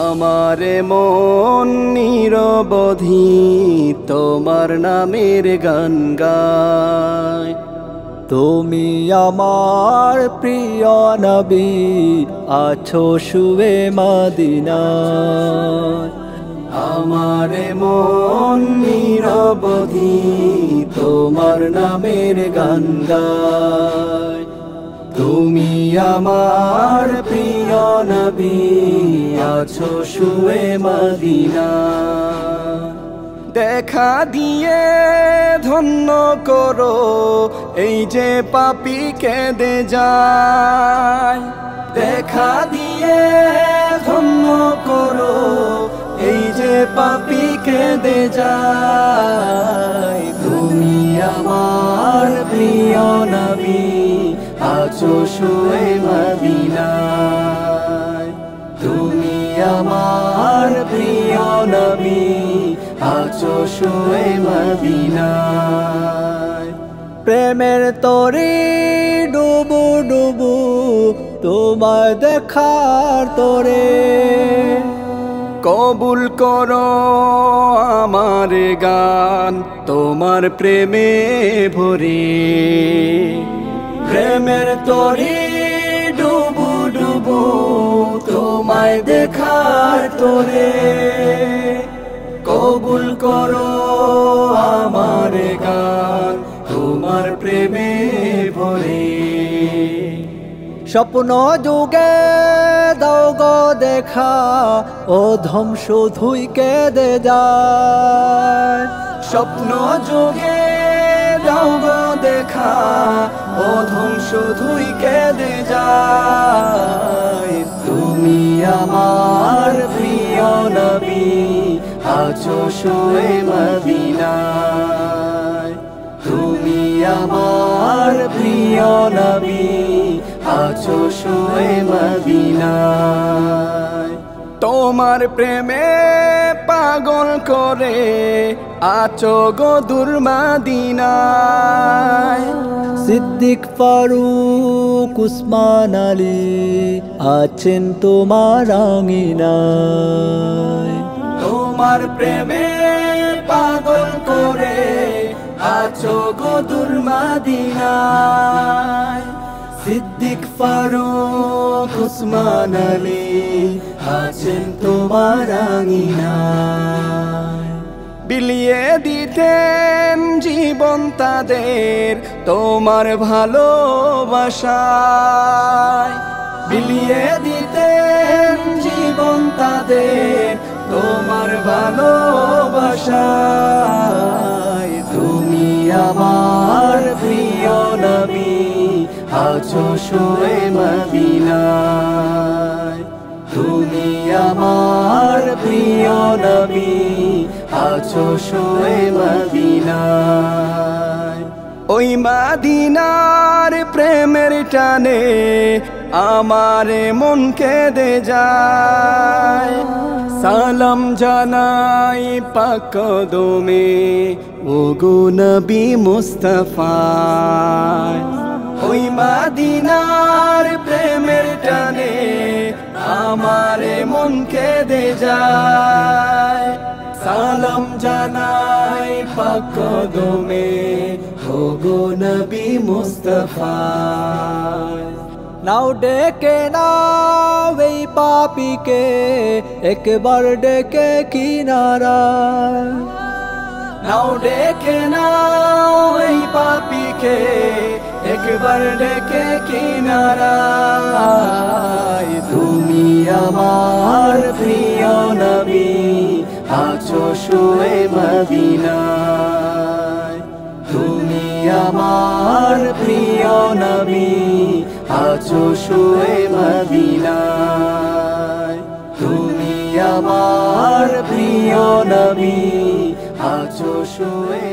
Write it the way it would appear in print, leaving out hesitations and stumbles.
আমার মন নিরবধি তোমার নামের গান গায়। তুমি আমার প্রিয় নবী, আছো শুয়ে মদিনায়। আমার মন নিরবধি তোমার নামের গান গায়। তুমি আমার প্রিয় নবী, আছো শুয়ে মদিনায়। দেখা দিয়ে ধন্য করো এই যে পাপী কেঁদে যায়। দেখা দিয়ে ধন্য করো এই যে পাপী কেঁদে যায়। তুমি আমার প্রিয় নবী, আছো শুয়ে মদিনায়। তুমি আমার প্রিয় নবী, আছো শুয়ে মদিনায়। প্রেমের তরি ডুবু ডুবু তোমায় দেখার তরে। কবুল করো আমার গান তোমার প্রেমে ভরে। প্রেমের তরি ডুবু ডুবু তোমায় দেখার তরে। কবুল করো আমার গান তোমার প্রেমে ভরে। স্বপ্ন যুগে দাও গো দেখা, অধম শুধুই কেঁদে যায়। স্বপ্ন যুগে দাও গো দেখা, অধম শুধুই কেঁদে যায়। তুমি আমার প্রিয় নবী, আছো শুয়ে মদিনায়। তুমি আমার প্রিয় নবী, আছো শুয়ে মদিনায়। তোমার প্রেমে পাগল করে আছো গো দূর মদিনায়। সিদ্দিক ফারুক উসমান আলী আছেন তোমার আঙিনায়। তোমার প্রেমে পাগল করে আছো গো দূর মদিনায়। সিদ্দিক ফারুক উসমান আলী আছেন তোমার আঙিনায়। বিলিয়ে দিতেন জীবন তাদের তোমার ভালোবাসায়। বিলিয়ে দিতেন জীবন তাদের তোমার ভালোবাসায়। তুমি আমার প্রিয় নবী, আছো শুয়ে মদিনায়। তুমি আমার প্রিয় নবী, আছো শুয়ে মদিনায়। ওই মদিনার প্রেমের টানে আমার মন কেঁদে যায়। সালাম জানাই পাক কদমে ওগো নবী মুস্তাফা। ওই মদিনার প্রেমের টানে আমার মন কেঁদে যায়। সালাম জানাই পাক কদমে ওগো নবী মুস্তাফা। নাও ডেকে নাও এই পাপীকে, একবার ডেকে কিনারা। নাও ডেকে নাও এই পাপীকে, একবার ডেকে কিনারায়। তুমি আমার প্রিয় নবী, আছো শুয়ে মদিনায়। তুমি আমার প্রিয় নবী, আছো শুয়ে মদিনায়। তুমি আমার প্রিয় নবী, আছো শুয়ে